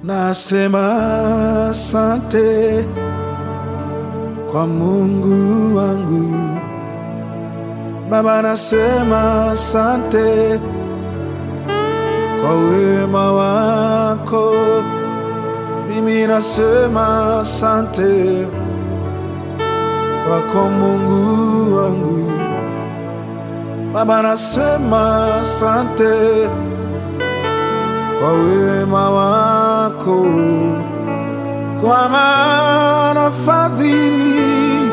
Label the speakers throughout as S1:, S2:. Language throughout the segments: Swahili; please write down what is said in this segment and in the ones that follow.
S1: Nasema asante kwa Mungu wangu Baba, nasema asante kwa wema wako. Mimi nasema asante kwako Mungu wangu Baba, nasema asante kwa wema wako, kwa maana fadhili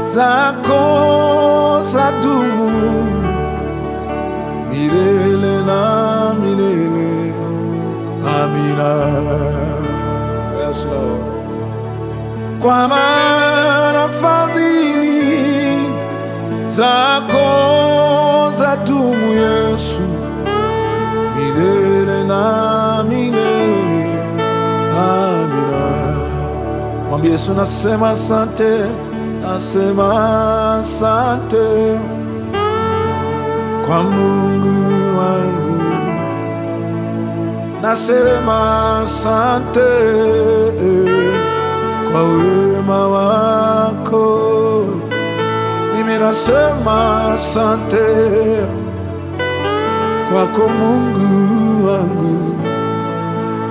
S1: zako zadumu milele na milele. Amina. Yes, Lord. Kwa maana fadhili zako zadumu Yesu milele na milele. Amina. Mwambie Yesu, nasema asante, nasema asante kwa Mungu wangu, nasema asante kwa wema wako. Mimi nasema asante kwako Mungu wangu,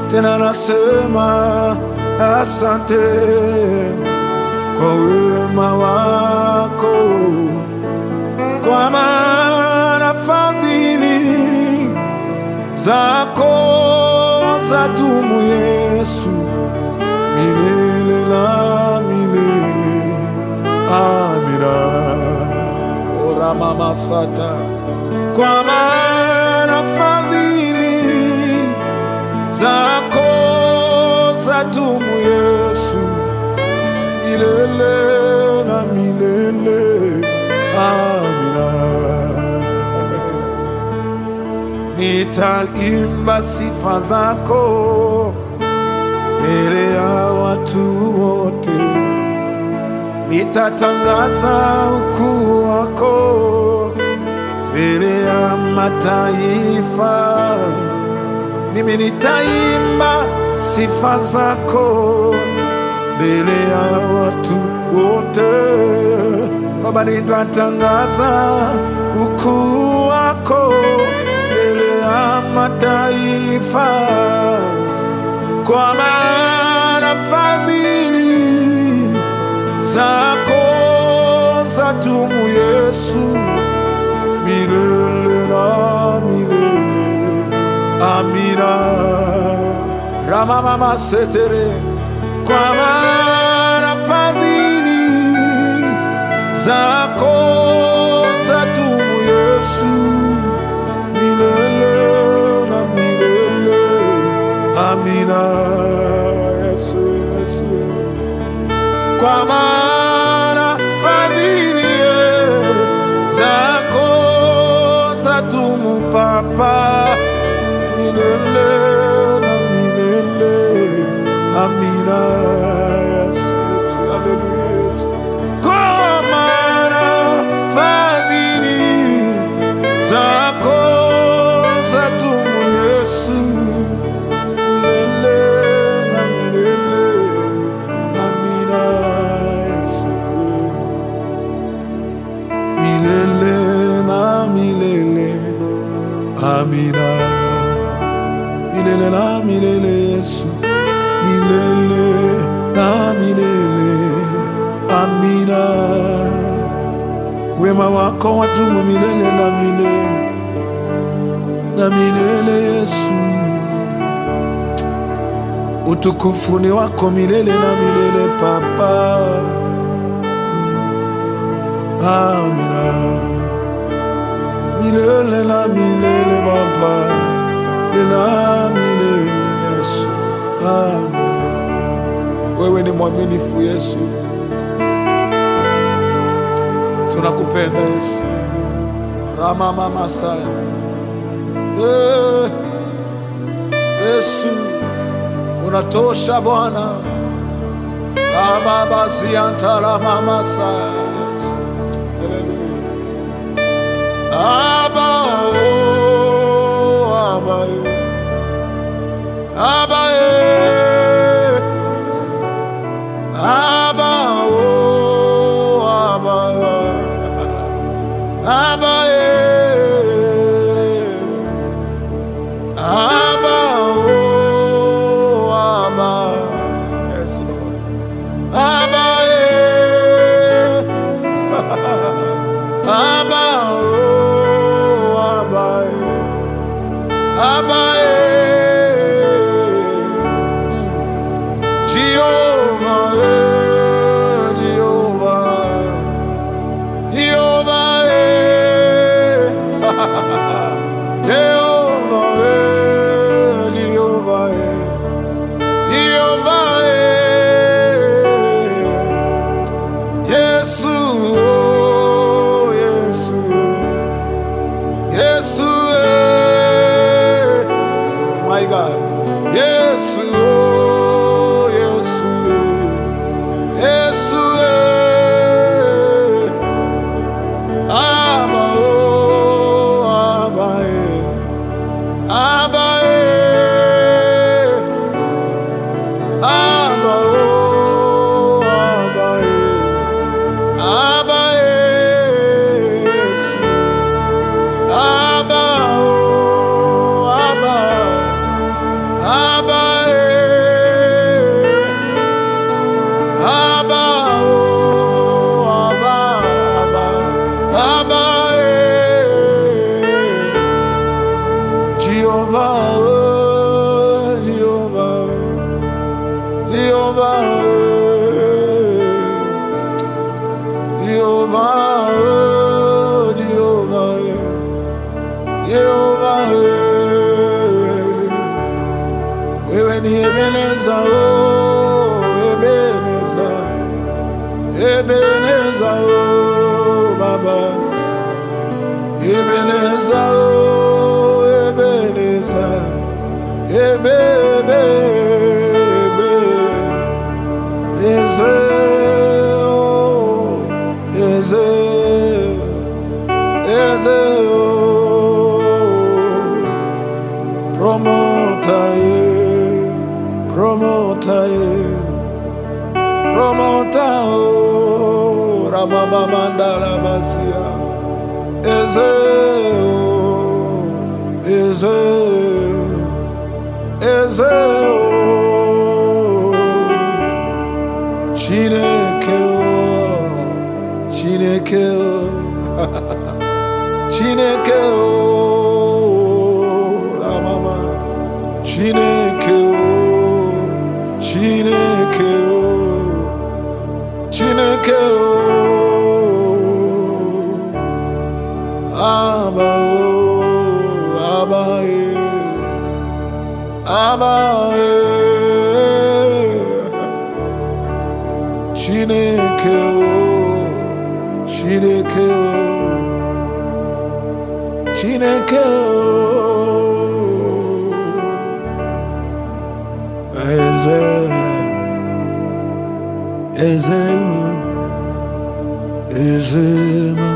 S1: tena nasema asante kwa wema wako, kwa maana fadhili zako zadumu Yesu milele na milele. Amina. Ora mama sata. Kwa maana fadhili zako zadumu Yesu milele na milele. Amina. Nitaimba sifa zako mbele ya watu wote, nitatangaza ukuu wako mbele ya mataifa. Mimi nitaimba sifa zako mbele ya watu wote. Baba, nitatangaza ukuu wako mbele ya mataifa, kwa maana fadhili zako zadumu Yesu milele na milele. Amina. Rama mama setere. Kwa maana fadhili zako zadumu Yesu milele na milele. Amina. Yesu, Yesu. Kwa maana fadhili zako zadumu Papa milele na milele. Amina. Yes, yes, hallelujah. Kwa maana fadhili zako zadumu Yesu milele na milele. Amina. Yesu milele na milele. Amina. Milele na milele. Yesu milele na milele. Amina. Wema wako wadumu milele na milele na milele. Yesu utukufu ni wako milele na milele Papa. Amina. Milele na milele Baba, milele milele Yesu. Amina. Wewe ni mwaminifu Yesu, tunakupenda Yesu. Rama mama saya. Yesu unatosha Bwana. Baba ziantala mama saya. Haleluya. Abba, oh, Abba, Abba, Jehovah, Jehovah, Jehovah, Jehovah, Jehovah, Jehovah, Yesu, Yesu, Yesu, my God, Yesu, Yesu, Yesu, Abba, Abba, Abba, Abba, Abba, Yesu, Abba, Abba, Abba, Abba, Abba, Abba, Jehovah, Jehovah, Jehovah, Jehovah, Jehovah, Jehovah, wewe ni Ebeneza, Ebeneza, Ebeneza, Baba, Ebeneza, Ebeneza, Ebebe, Eze, Eze, Eze, promoter, promoter, promoter, Ramamamandala Basia, Eze, Eze, Eze, Chineke, Chineke, Chineke, Ramama, Chineke, Chineke, Chineke, Abba, Abba, Abba, Chineke, Chineke, Chineke, Eze, Eze, Ezema,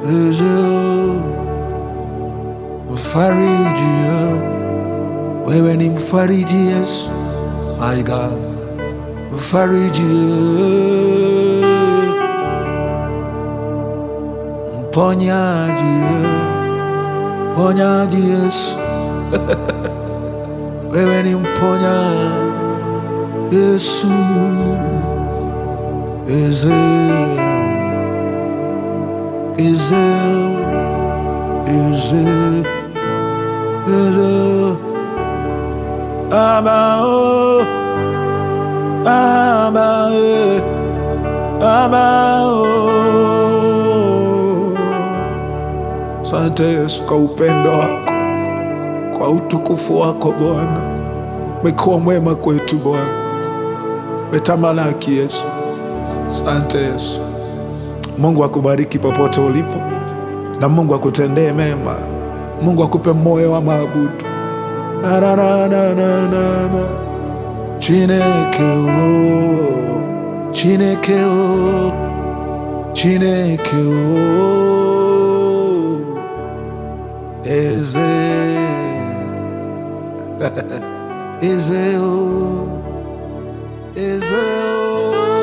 S1: Eze, Mfariji, wewe ni mfariji Yesu, my God, mfariji, mponyaji, mponyaji Yesu, wewe ni mponya Yesu, Eze, Eze, Eze, Eze, Abba, oh, Abba, Abba, oh. Asante Yesu kwa upendo wako, kwa utukufu wako Bwana. Umekuwa mwema kwetu Bwana, umetamalaki Yesu. Asante Yesu. Mungu akubariki popote ulipo, na Mungu akutendee mema. Mungu akupe moyo wa maabudu. Chineke, oh, Chineke, oh, Chineke, oh, Eze, Eze, oh, Eze, oh.